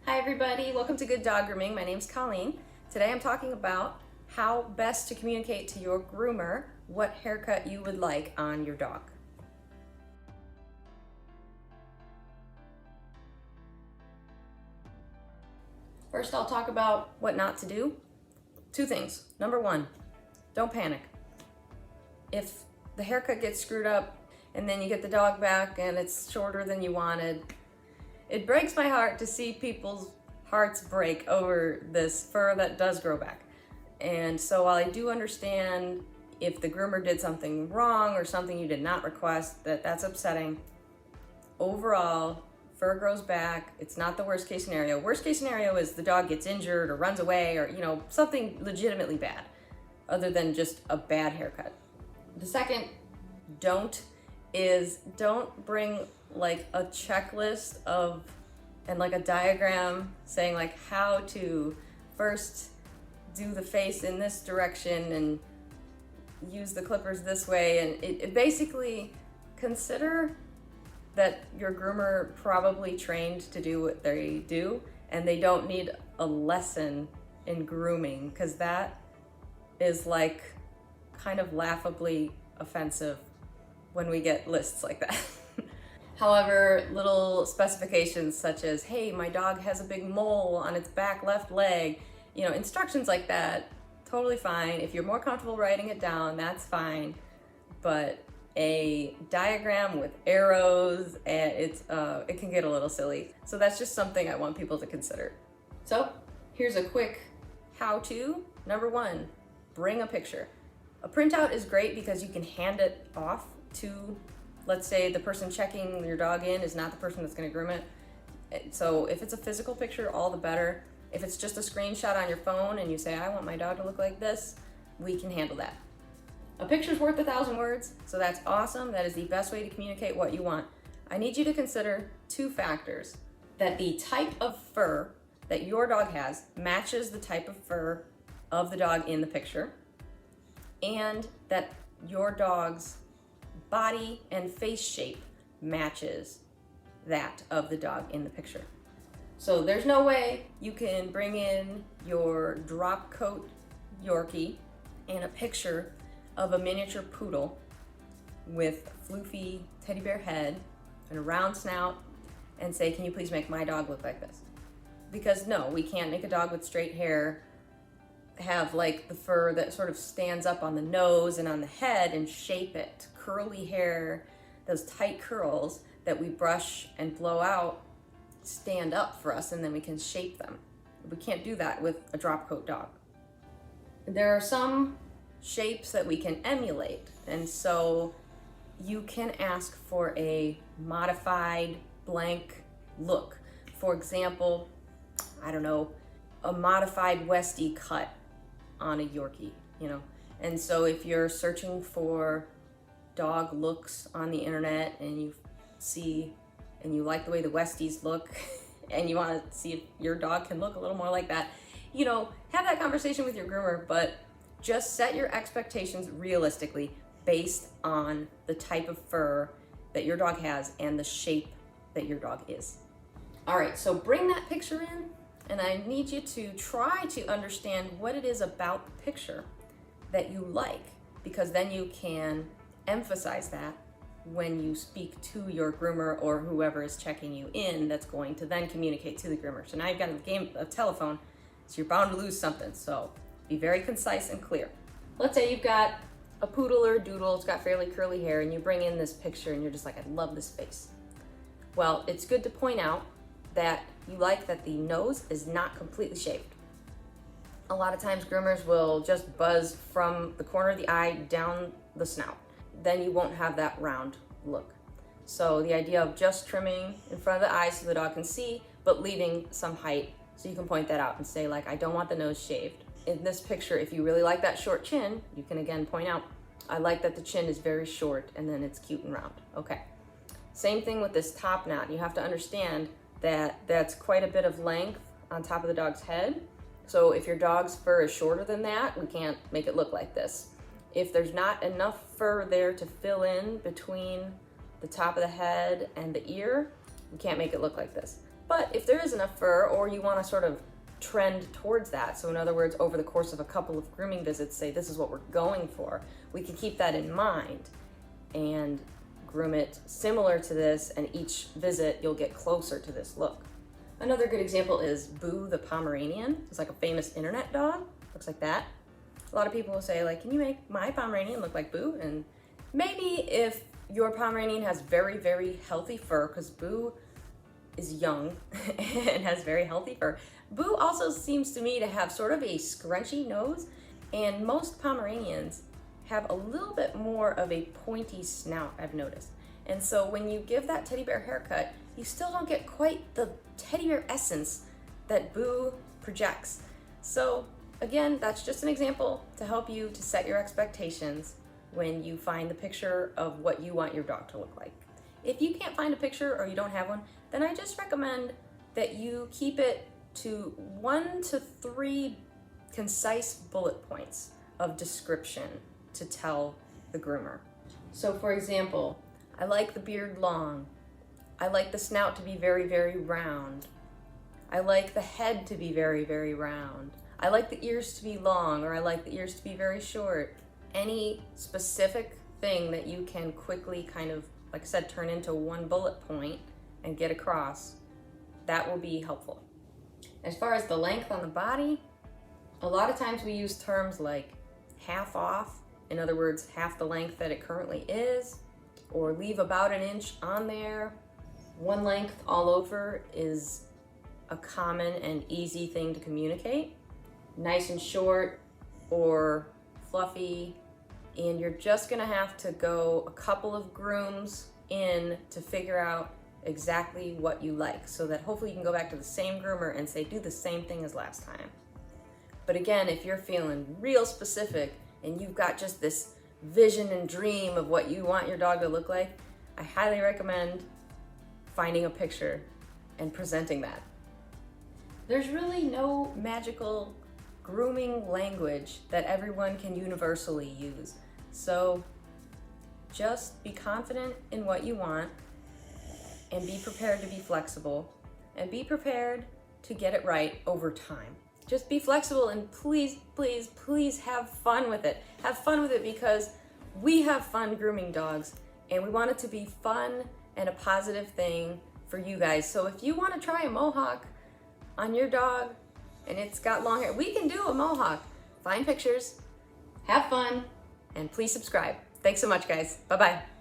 Hi everybody, welcome to Good Dog Grooming. My name's Colleen. Today I'm talking about how best to communicate to your groomer what haircut you would like on your dog. First, I'll talk about what not to do. Two things. Number one, don't panic. If the haircut gets screwed up and then you get the dog back and it's shorter than you wanted, it breaks my heart to see people's hearts break over this fur that does grow back. And so while I do understand if the groomer did something wrong or something you did not request, that's upsetting, overall, fur grows back. It's not the worst case scenario. Worst case scenario is the dog gets injured or runs away or, something legitimately bad other than just a bad haircut. The second don't bring like a checklist and like a diagram saying like how to first do the face in this direction and use the clippers this way. And it basically, consider that your groomer probably trained to do what they do and they don't need a lesson in grooming, because that is like kind of laughably offensive when we get lists like that. However, little specifications such as, hey, my dog has a big mole on its back left leg, instructions like that, totally fine. If you're more comfortable writing it down, that's fine. But a diagram with arrows, and it can get a little silly. So that's just something I want people to consider. So here's a quick how-to. Number one, bring a picture. A printout is great because you can hand it off to, let's say the person checking your dog in is not the person that's going to groom it. So if it's a physical picture, all the better. If it's just a screenshot on your phone and you say, I want my dog to look like this, we can handle that. A picture's worth 1,000 words, so that's awesome. That is the best way to communicate what you want. I need you to consider two factors: that the type of fur that your dog has matches the type of fur of the dog in the picture, and that your dog's body and face shape matches that of the dog in the picture. So there's no way you can bring in your drop coat Yorkie and a picture of a miniature poodle with floofy teddy bear head and a round snout and say, can you please make my dog look like this? Because no, we can't make a dog with straight hair have like the fur that sort of stands up on the nose and on the head and shape it. Curly hair, those tight curls that we brush and blow out stand up for us and then we can shape them. We can't do that with a drop coat dog. There are some shapes that we can emulate, and so you can ask for a modified blank look. For example, I don't know, a modified Westie cut on a Yorkie, And so if you're searching for dog looks on the internet and you see and you like the way the Westies look and you want to see if your dog can look a little more like that, have that conversation with your groomer, but just set your expectations realistically based on the type of fur that your dog has and the shape that your dog is. All right, so bring that picture in, and I need you to try to understand what it is about the picture that you like, because then you can emphasize that when you speak to your groomer or whoever is checking you in, that's going to then communicate to the groomer. So now you've got a telephone, so you're bound to lose something. So be very concise and clear. Let's say you've got a poodle or a doodle, it's got fairly curly hair, and you bring in this picture and you're just like, I love this face. Well, it's good to point out that you like that the nose is not completely shaved. A lot of times groomers will just buzz from the corner of the eye down the snout. Then you won't have that round look. So the idea of just trimming in front of the eyes so the dog can see, but leaving some height so you can point that out and say like, I don't want the nose shaved. In this picture, if you really like that short chin, you can again point out, I like that the chin is very short and then it's cute and round. Okay. Same thing with this top knot. You have to understand that that's quite a bit of length on top of the dog's head. So if your dog's fur is shorter than that, we can't make it look like this. If there's not enough fur there to fill in between the top of the head and the ear, we can't make it look like this. But if there is enough fur, or you want to sort of trend towards that, so in other words, over the course of a couple of grooming visits, say this is what we're going for, we can keep that in mind and groom it similar to this, and each visit you'll get closer to this look. Another good example is Boo the Pomeranian. It's like a famous internet dog, looks like that. A lot of people will say, like, can you make my Pomeranian look like Boo? And maybe if your Pomeranian has very, very healthy fur, because Boo is young and has very healthy fur. Boo also seems to me to have sort of a scrunchy nose, and most Pomeranians have a little bit more of a pointy snout, I've noticed. And so when you give that teddy bear haircut, you still don't get quite the teddy bear essence that Boo projects. So again, that's just an example to help you to set your expectations when you find the picture of what you want your dog to look like. If you can't find a picture or you don't have one, then I just recommend that you keep it to 1 to 3 concise bullet points of description to tell the groomer. So for example, I like the beard long. I like the snout to be very, very round. I like the head to be very, very round. I like the ears to be long, or I like the ears to be very short. Any specific thing that you can quickly kind of, like I said, turn into one bullet point and get across, that will be helpful. As far as the length on the body, a lot of times we use terms like half off, in other words, half the length that it currently is, or leave about an inch on there. One length all over is a common and easy thing to communicate. Nice and short or fluffy, and you're just gonna have to go a couple of grooms in to figure out exactly what you like, so that hopefully you can go back to the same groomer and say, do the same thing as last time. But again, if you're feeling real specific and you've got just this vision and dream of what you want your dog to look like, I highly recommend finding a picture and presenting that. There's really no magical grooming language that everyone can universally use. So just be confident in what you want, and be prepared to be flexible, and be prepared to get it right over time. Just be flexible, and please, please, please have fun with it. Have fun with it, because we have fun grooming dogs, and we want it to be fun and a positive thing for you guys. So if you want to try a mohawk on your dog and it's got long hair, we can do a mohawk. Find pictures, have fun, and please subscribe. Thanks so much, guys. Bye-bye.